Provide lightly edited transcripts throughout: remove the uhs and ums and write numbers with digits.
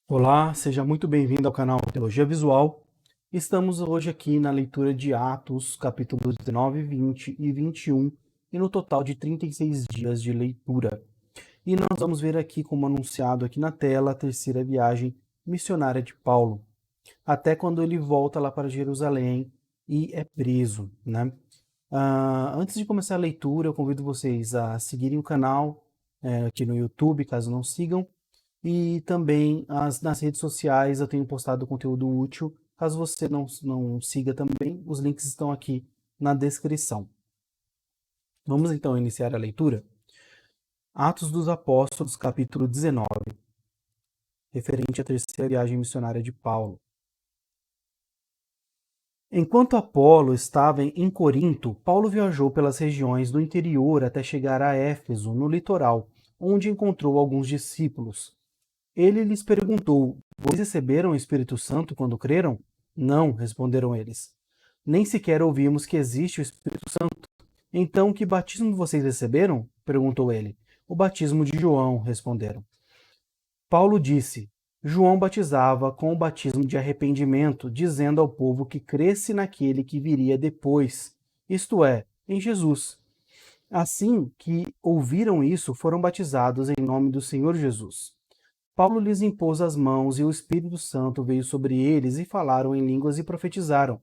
Olá, seja muito bem-vindo ao canal Teologia Visual. Estamos hoje aqui na leitura de Atos, capítulos 19, 20 e 21, e no total de 36 dias de leitura. E nós vamos ver aqui, como anunciado aqui na tela, a terceira viagem missionária de Paulo, até quando ele volta lá para Jerusalém e é preso, né? Antes de começar a leitura, eu convido vocês a seguirem o canal aqui no YouTube, caso não sigam, e também nas redes sociais eu tenho postado conteúdo útil. Caso você não siga também, os links estão aqui na descrição. Vamos então iniciar a leitura? Atos dos Apóstolos, capítulo 19, referente à terceira viagem missionária de Paulo. Enquanto Apolo estava em Corinto, Paulo viajou pelas regiões do interior até chegar a Éfeso, no litoral, onde encontrou alguns discípulos. Ele lhes perguntou: Vocês receberam o Espírito Santo quando creram? Não, responderam eles. Nem sequer ouvimos que existe o Espírito Santo. Então, que batismo vocês receberam? Perguntou ele. O batismo de João, responderam. Paulo disse: João batizava com o batismo de arrependimento, dizendo ao povo que cresce naquele que viria depois, isto é, em Jesus. Assim que ouviram isso, foram batizados em nome do Senhor Jesus. Paulo lhes impôs as mãos e o Espírito Santo veio sobre eles e falaram em línguas e profetizaram.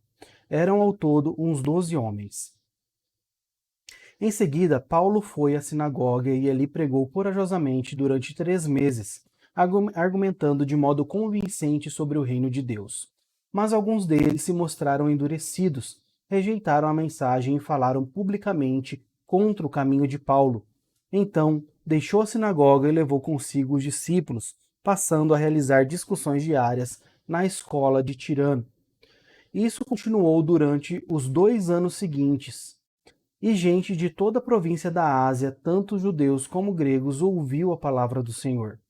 Eram ao todo uns 12 homens. Em seguida, Paulo foi à sinagoga e ali pregou corajosamente durante 3 meses, argumentando de modo convincente sobre o reino de Deus. Mas alguns deles se mostraram endurecidos, rejeitaram a mensagem e falaram publicamente contra o caminho de Paulo. Então, deixou a sinagoga e levou consigo os discípulos, passando a realizar discussões diárias na escola de Tirano. Isso continuou durante os 2 anos seguintes. E gente de toda a província da Ásia, tanto judeus como gregos, ouviu a palavra do Senhor.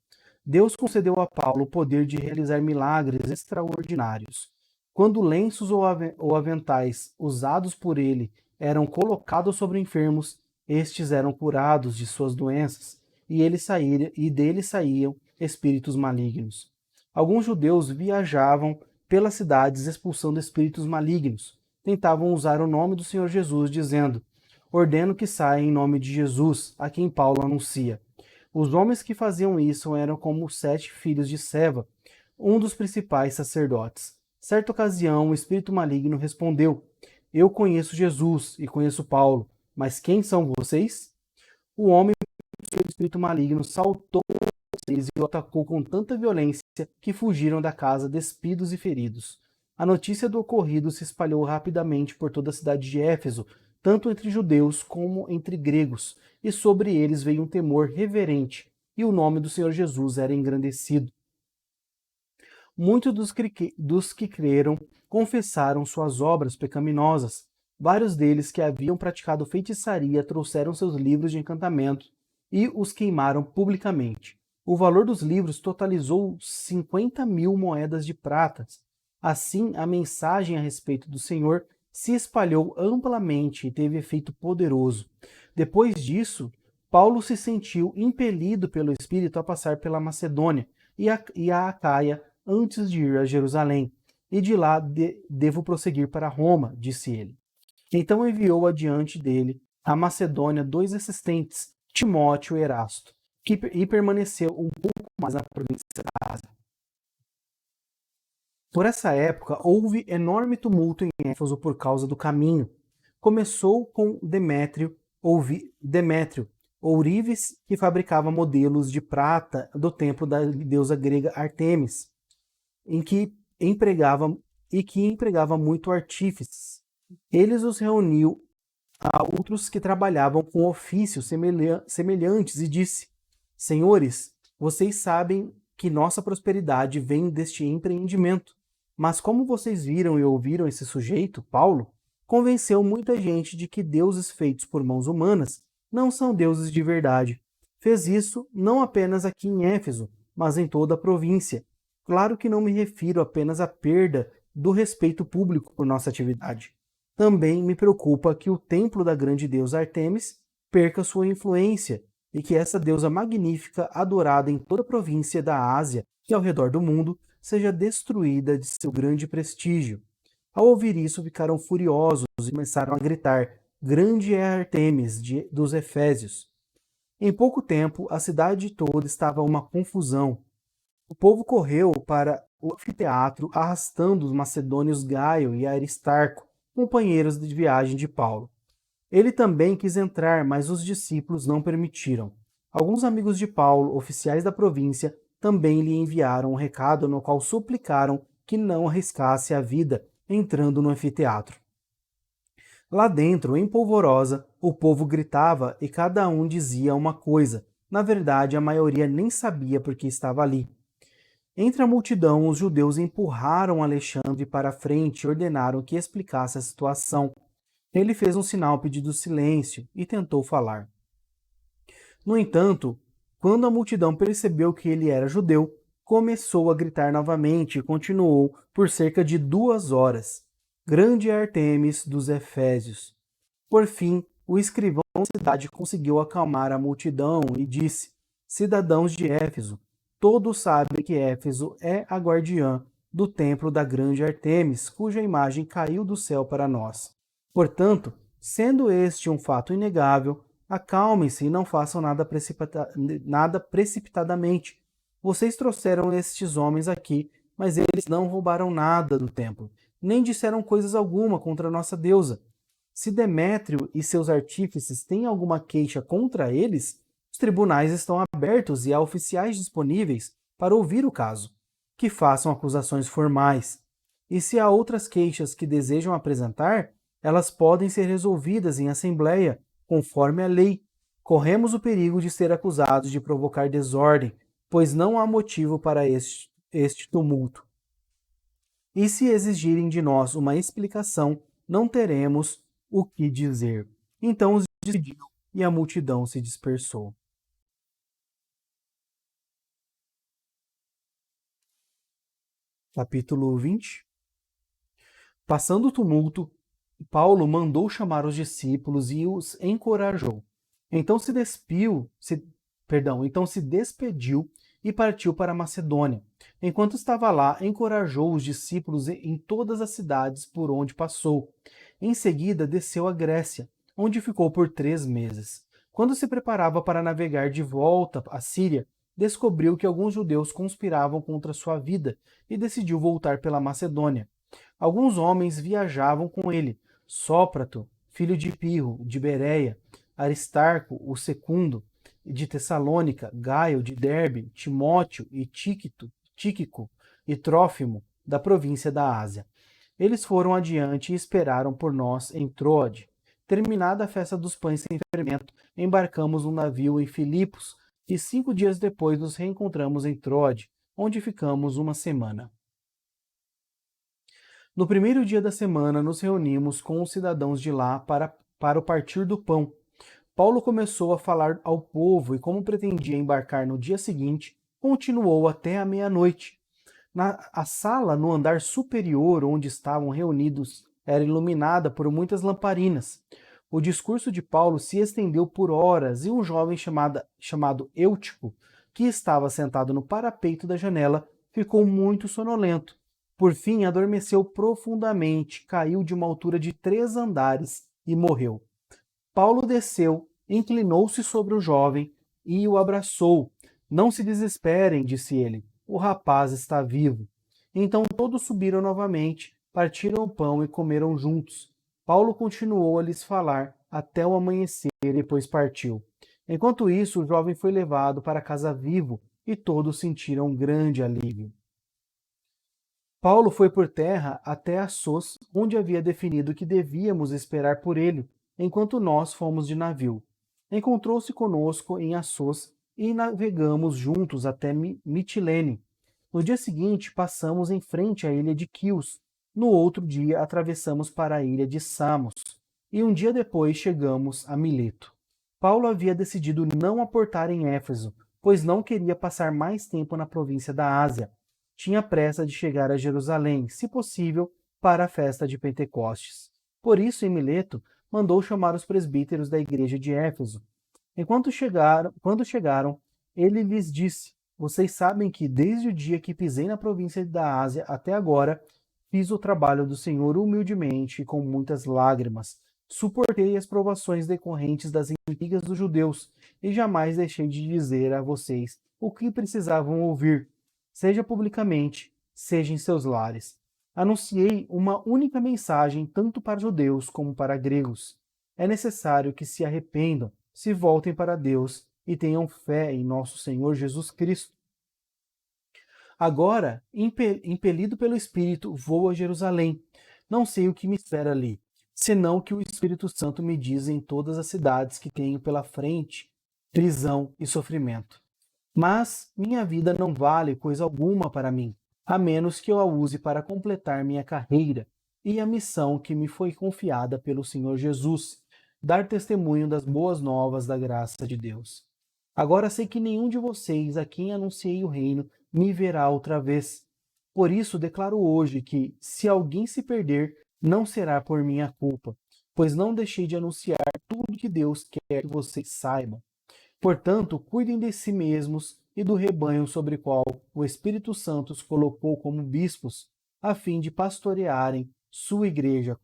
Deus concedeu a Paulo o poder de realizar milagres extraordinários. Quando lenços ou aventais usados por ele eram colocados sobre enfermos, estes eram curados de suas doenças, e dele saíam espíritos malignos. Alguns judeus viajavam pelas cidades expulsando espíritos malignos. Tentavam usar o nome do Senhor Jesus, dizendo: Ordeno que saia em nome de Jesus, a quem Paulo anuncia. Os homens que faziam isso eram como os 7 filhos de Seva, um dos principais sacerdotes. Certa ocasião, o espírito maligno respondeu: Eu conheço Jesus e conheço Paulo, mas quem são vocês? O homem cheio de espírito maligno saltou eles e o atacou com tanta violência que fugiram da casa despidos e feridos. A notícia do ocorrido se espalhou rapidamente por toda a cidade de Éfeso, tanto entre judeus como entre gregos, e sobre eles veio um temor reverente, e o nome do Senhor Jesus era engrandecido. Muitos dos que creram confessaram suas obras pecaminosas. Vários deles que haviam praticado feitiçaria trouxeram seus livros de encantamento e os queimaram publicamente. O valor dos livros totalizou 50.000 moedas de prata. Assim, a mensagem a respeito do Senhor se espalhou amplamente e teve efeito poderoso. Depois disso, Paulo se sentiu impelido pelo Espírito a passar pela Macedônia e a Acaia antes de ir a Jerusalém, e de lá devo prosseguir para Roma, disse ele. Então enviou adiante dele a Macedônia 2 assistentes, Timóteo e Erasto, e permaneceu um pouco mais na província da Ásia. Por essa época, houve enorme tumulto em Éfeso por causa do caminho. Começou com Demétrio, ourives que fabricava modelos de prata do templo da deusa grega Artemis, em que empregava muito artífices. Eles os reuniu a outros que trabalhavam com ofícios semelhantes e disse: Senhores, vocês sabem que nossa prosperidade vem deste empreendimento. Mas como vocês viram e ouviram esse sujeito, Paulo, convenceu muita gente de que deuses feitos por mãos humanas não são deuses de verdade. Fez isso não apenas aqui em Éfeso, mas em toda a província. Claro que não me refiro apenas à perda do respeito público por nossa atividade. Também me preocupa que o templo da grande deusa Artemis perca sua influência, e que essa deusa magnífica, adorada em toda a província da Ásia e ao redor do mundo, seja destruída de seu grande prestígio. Ao ouvir isso, ficaram furiosos e começaram a gritar: Grande é Artemis dos Efésios! Em pouco tempo, a cidade toda estava uma confusão. O povo correu para o anfiteatro, arrastando os macedônios Gaio e Aristarco, companheiros de viagem de Paulo. Ele também quis entrar, mas os discípulos não permitiram. Alguns amigos de Paulo, oficiais da província, também lhe enviaram um recado no qual suplicaram que não arriscasse a vida entrando no anfiteatro. Lá dentro, em polvorosa, o povo gritava e cada um dizia uma coisa. Na verdade, a maioria nem sabia por que estava ali. Entre a multidão, os judeus empurraram Alexandre para a frente e ordenaram que explicasse a situação. Ele fez um sinal pedindo silêncio e tentou falar. No entanto, quando a multidão percebeu que ele era judeu, começou a gritar novamente e continuou por cerca de 2 horas. Grande é Artemis dos Efésios. Por fim, o escrivão da cidade conseguiu acalmar a multidão e disse: Cidadãos de Éfeso, todos sabem que Éfeso é a guardiã do templo da grande Artemis, cuja imagem caiu do céu para nós. Portanto, sendo este um fato inegável, acalmem-se e não façam nada precipitadamente. Vocês trouxeram estes homens aqui, mas eles não roubaram nada do templo, nem disseram coisas alguma contra a nossa deusa. Se Demétrio e seus artífices têm alguma queixa contra eles, os tribunais estão abertos e há oficiais disponíveis para ouvir o caso, que façam acusações formais. E se há outras queixas que desejam apresentar, elas podem ser resolvidas em assembleia, conforme a lei. Corremos o perigo de ser acusados de provocar desordem, pois não há motivo para este tumulto. E se exigirem de nós uma explicação, não teremos o que dizer. Então os despediram e a multidão se dispersou. Capítulo 20. Passando o tumulto, Paulo mandou chamar os discípulos e os encorajou. Então se despediu e partiu para a Macedônia. Enquanto estava lá, encorajou os discípulos em todas as cidades por onde passou. Em seguida, desceu à Grécia, onde ficou por 3 meses. Quando se preparava para navegar de volta à Síria, descobriu que alguns judeus conspiravam contra sua vida e decidiu voltar pela Macedônia. Alguns homens viajavam com ele: Sóprato, filho de Pirro, de Bereia, Aristarco, o segundo, de Tessalônica, Gaio, de Derbe, Timóteo e Tíquico e Trófimo, da província da Ásia. Eles foram adiante e esperaram por nós em Troade. Terminada a festa dos pães sem fermento, embarcamos num navio em Filipos e 5 dias depois nos reencontramos em Troade, onde ficamos uma semana. No primeiro dia da semana, nos reunimos com os cidadãos de lá para o partir do pão. Paulo começou a falar ao povo e, como pretendia embarcar no dia seguinte, continuou até a meia-noite. A sala no andar superior onde estavam reunidos era iluminada por muitas lamparinas. O discurso de Paulo se estendeu por horas e um jovem chamado Eutico, que estava sentado no parapeito da janela, ficou muito sonolento. Por fim, adormeceu profundamente, caiu de uma altura de 3 andares e morreu. Paulo desceu, inclinou-se sobre o jovem e o abraçou. Não se desesperem, disse ele, o rapaz está vivo. Então todos subiram novamente, partiram o pão e comeram juntos. Paulo continuou a lhes falar até o amanhecer e depois partiu. Enquanto isso, o jovem foi levado para casa vivo e todos sentiram um grande alívio. Paulo foi por terra até Assos, onde havia definido que devíamos esperar por ele, enquanto nós fomos de navio. Encontrou-se conosco em Assos e navegamos juntos até Mitilene. No dia seguinte, passamos em frente à ilha de Quios. No outro dia, atravessamos para a ilha de Samos. E um dia depois chegamos a Mileto. Paulo havia decidido não aportar em Éfeso, pois não queria passar mais tempo na província da Ásia. Tinha pressa de chegar a Jerusalém, se possível, para a festa de Pentecostes. Por isso, em Mileto, mandou chamar os presbíteros da igreja de Éfeso. Quando chegaram, ele lhes disse: Vocês sabem que desde o dia que pisei na província da Ásia até agora, fiz o trabalho do Senhor humildemente e com muitas lágrimas. Suportei as provações decorrentes das intrigas dos judeus e jamais deixei de dizer a vocês o que precisavam ouvir, seja publicamente, seja em seus lares. Anunciei uma única mensagem tanto para judeus como para gregos. É necessário que se arrependam, se voltem para Deus e tenham fé em nosso Senhor Jesus Cristo. Agora, impelido pelo Espírito, vou a Jerusalém. Não sei o que me espera ali, senão que o Espírito Santo me diz em todas as cidades que tenho pela frente, prisão e sofrimento. Mas minha vida não vale coisa alguma para mim, a menos que eu a use para completar minha carreira e a missão que me foi confiada pelo Senhor Jesus, dar testemunho das boas novas da graça de Deus. Agora sei que nenhum de vocês a quem anunciei o reino me verá outra vez. Por isso declaro hoje que, se alguém se perder, não será por minha culpa, pois não deixei de anunciar tudo que Deus quer que vocês saibam. Portanto, cuidem de si mesmos e do rebanho sobre o qual o Espírito Santo os colocou como bispos, a fim de pastorearem sua igreja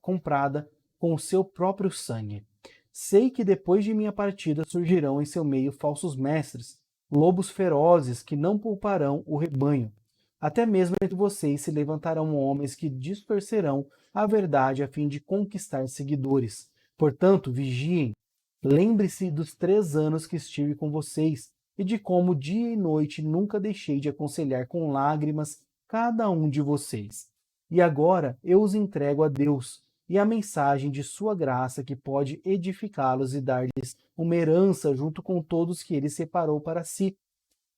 comprada com o seu próprio sangue. Sei que depois de minha partida surgirão em seu meio falsos mestres, lobos ferozes que não pouparão o rebanho. Até mesmo entre vocês se levantarão homens que distorcerão a verdade a fim de conquistar seguidores. Portanto, vigiem. Lembre-se dos 3 anos que estive com vocês e de como dia e noite nunca deixei de aconselhar com lágrimas cada um de vocês. E agora eu os entrego a Deus e a mensagem de sua graça que pode edificá-los e dar-lhes uma herança junto com todos que ele separou para si.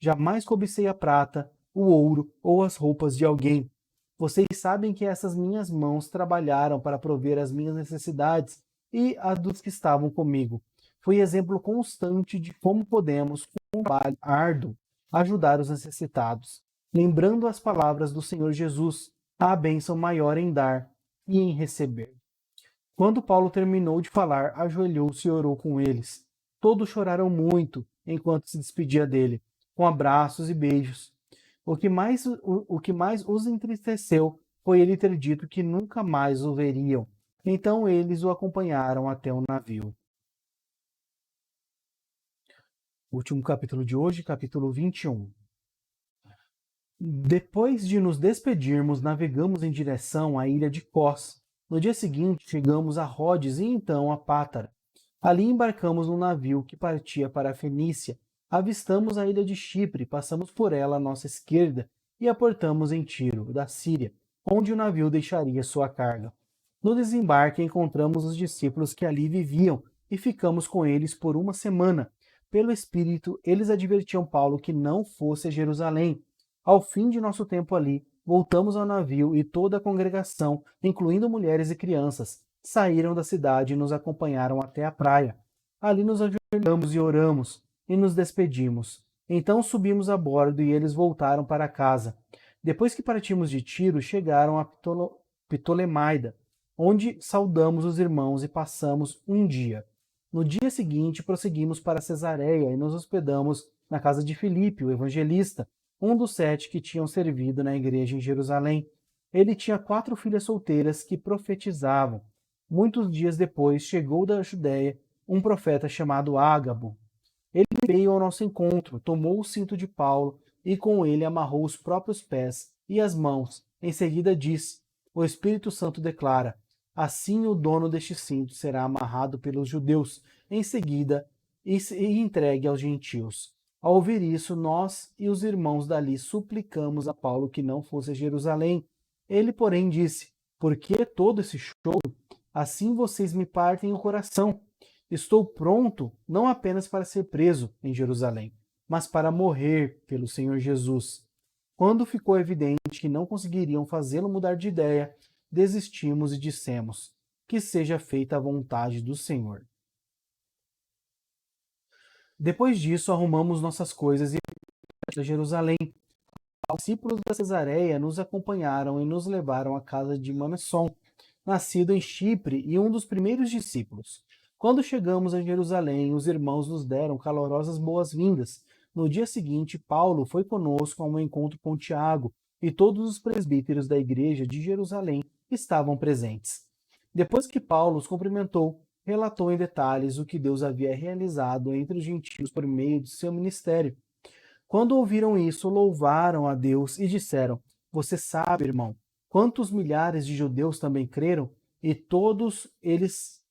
Jamais cobicei a prata, o ouro ou as roupas de alguém. Vocês sabem que essas minhas mãos trabalharam para prover as minhas necessidades e as dos que estavam comigo. Foi exemplo constante de como podemos, com um trabalho árduo, ajudar os necessitados. Lembrando as palavras do Senhor Jesus, há bênção maior em dar e em receber. Quando Paulo terminou de falar, ajoelhou-se e orou com eles. Todos choraram muito enquanto se despedia dele, com abraços e beijos. O que mais os entristeceu foi ele ter dito que nunca mais o veriam. Então eles o acompanharam até o navio. Último capítulo de hoje, capítulo 21. Depois de nos despedirmos, navegamos em direção à ilha de Cós. No dia seguinte, chegamos a Rhodes e então a Pátara. Ali embarcamos num navio que partia para a Fenícia. Avistamos a ilha de Chipre, passamos por ela à nossa esquerda e aportamos em Tiro, da Síria, onde o navio deixaria sua carga. No desembarque, encontramos os discípulos que ali viviam e ficamos com eles por uma semana. Pelo Espírito, eles advertiam Paulo que não fosse a Jerusalém. Ao fim de nosso tempo ali, voltamos ao navio e toda a congregação, incluindo mulheres e crianças, saíram da cidade e nos acompanharam até a praia. Ali nos ajoelhamos e oramos e nos despedimos. Então subimos a bordo e eles voltaram para casa. Depois que partimos de Tiro, chegaram a Ptolemaida, onde saudamos os irmãos e passamos um dia. No dia seguinte, prosseguimos para Cesareia e nos hospedamos na casa de Filipe, o evangelista, um dos 7 que tinham servido na igreja em Jerusalém. Ele tinha 4 filhas solteiras que profetizavam. Muitos dias depois, chegou da Judéia um profeta chamado Ágabo. Ele veio ao nosso encontro, tomou o cinto de Paulo e com ele amarrou os próprios pés e as mãos. Em seguida disse: O Espírito Santo declara: assim o dono deste cinto será amarrado pelos judeus, em seguida e entregue aos gentios. Ao ouvir isso, nós e os irmãos dali suplicamos a Paulo que não fosse a Jerusalém. Ele, porém, disse: Por que todo esse choro? Assim vocês me partem o coração. Estou pronto não apenas para ser preso em Jerusalém, mas para morrer pelo Senhor Jesus. Quando ficou evidente que não conseguiriam fazê-lo mudar de ideia, desistimos e dissemos: que seja feita a vontade do Senhor. Depois disso, arrumamos nossas coisas e a Jerusalém. Os discípulos da Cesareia nos acompanharam e nos levaram à casa de Manason, nascido em Chipre e um dos primeiros discípulos. Quando chegamos a Jerusalém, os irmãos nos deram calorosas boas-vindas. No dia seguinte, Paulo foi conosco a um encontro com Tiago, e todos os presbíteros da igreja de Jerusalém estavam presentes. Depois que Paulo os cumprimentou, relatou em detalhes o que Deus havia realizado entre os gentios por meio de seu ministério. Quando ouviram isso, louvaram a Deus e disseram: Você sabe, irmão, quantos milhares de judeus também creram, e todos eles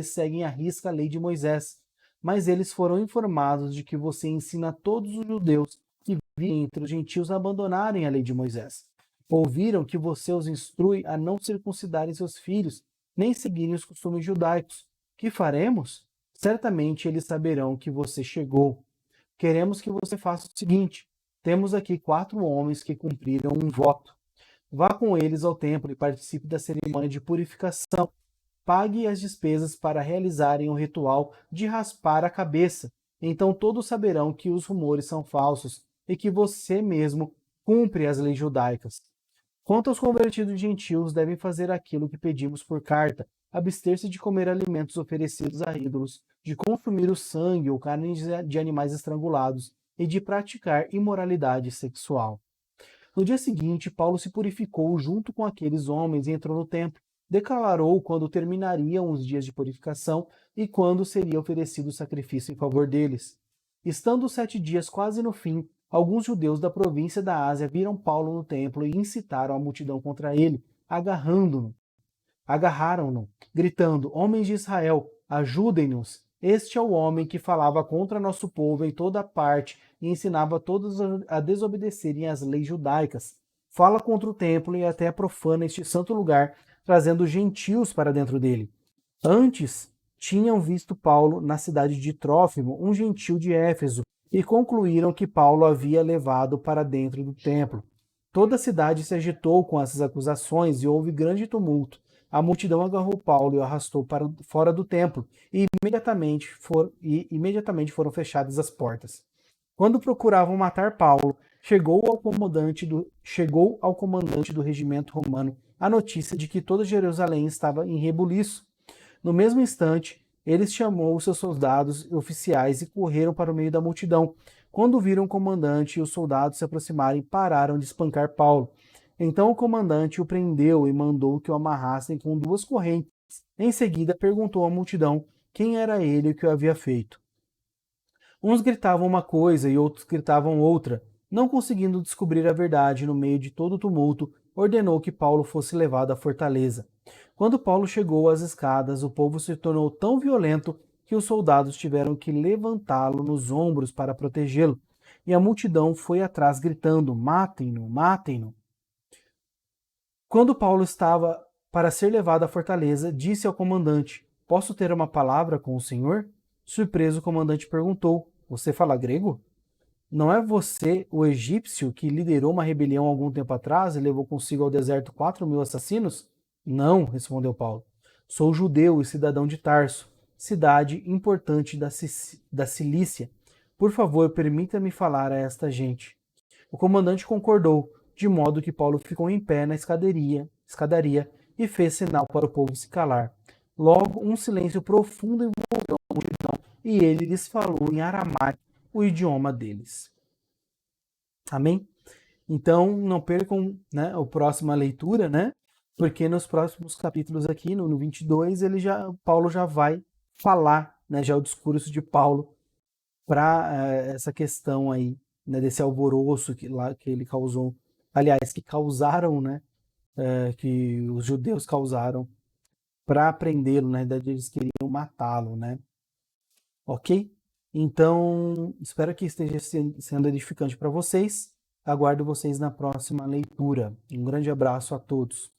seguem à risca a lei de Moisés. Mas eles foram informados de que você ensina a todos os judeus que vivem entre os gentios a abandonarem a lei de Moisés. Ouviram que você os instrui a não circuncidarem seus filhos, nem seguirem os costumes judaicos. Que faremos? Certamente eles saberão que você chegou. Queremos que você faça o seguinte: temos aqui 4 homens que cumpriram um voto. Vá com eles ao templo e participe da cerimônia de purificação. Pague as despesas para realizarem o ritual de raspar a cabeça. Então todos saberão que os rumores são falsos e que você mesmo cumpre as leis judaicas. Quanto aos convertidos gentios, devem fazer aquilo que pedimos por carta: abster-se de comer alimentos oferecidos a ídolos, de consumir o sangue ou carne de animais estrangulados e de praticar imoralidade sexual. No dia seguinte, Paulo se purificou junto com aqueles homens e entrou no templo. Declarou quando terminariam os dias de purificação e quando seria oferecido o sacrifício em favor deles. Estando os 7 dias quase no fim, alguns judeus da província da Ásia viram Paulo no templo e incitaram a multidão contra ele, agarraram-no, gritando: Homens de Israel, ajudem-nos! Este é o homem que falava contra nosso povo em toda parte e ensinava todos a desobedecerem às leis judaicas. Fala contra o templo e até profana este santo lugar, trazendo gentios para dentro dele. Antes, tinham visto Paulo na cidade de Trófimo, um gentio de Éfeso, e concluíram que Paulo havia levado para dentro do templo. Toda a cidade se agitou com essas acusações e houve grande tumulto. A multidão agarrou Paulo e o arrastou para fora do templo, e imediatamente foram fechadas as portas. Quando procuravam matar Paulo, chegou ao comandante do regimento romano a notícia de que toda Jerusalém estava em rebuliço. No mesmo instante, ele chamou seus soldados e oficiais e correram para o meio da multidão. Quando viram o comandante e os soldados se aproximarem, pararam de espancar Paulo. Então o comandante o prendeu e mandou que o amarrassem com 2 correntes. Em seguida, perguntou à multidão quem era ele e o que o havia feito. Uns gritavam uma coisa e outros gritavam outra. Não conseguindo descobrir a verdade no meio de todo o tumulto, ordenou que Paulo fosse levado à fortaleza. Quando Paulo chegou às escadas, o povo se tornou tão violento que os soldados tiveram que levantá-lo nos ombros para protegê-lo. E a multidão foi atrás gritando: Matem-no, matem-no! Quando Paulo estava para ser levado à fortaleza, disse ao comandante: Posso ter uma palavra com o senhor? Surpreso, o comandante perguntou: Você fala grego? Não é você o egípcio que liderou uma rebelião algum tempo atrás e levou consigo ao deserto 4.000 assassinos? Não, respondeu Paulo. Sou judeu e cidadão de Tarso, cidade importante da Cilícia. Por favor, permita-me falar a esta gente. O comandante concordou, de modo que Paulo ficou em pé na escadaria e fez sinal para o povo se calar. Logo, um silêncio profundo envolveu a multidão e ele lhes falou em aramaico, o idioma deles. Amém? Então, não percam, né, a próxima leitura, né? Porque nos próximos capítulos aqui, no 22, Paulo já vai falar, né, já o discurso de Paulo para essa questão aí, né, desse alvoroço que ele causou, aliás, que causaram, né, que os judeus causaram para prendê-lo, na verdade eles queriam matá-lo, né? Ok? Então, espero que esteja sendo edificante para vocês. Aguardo vocês na próxima leitura. Um grande abraço a todos.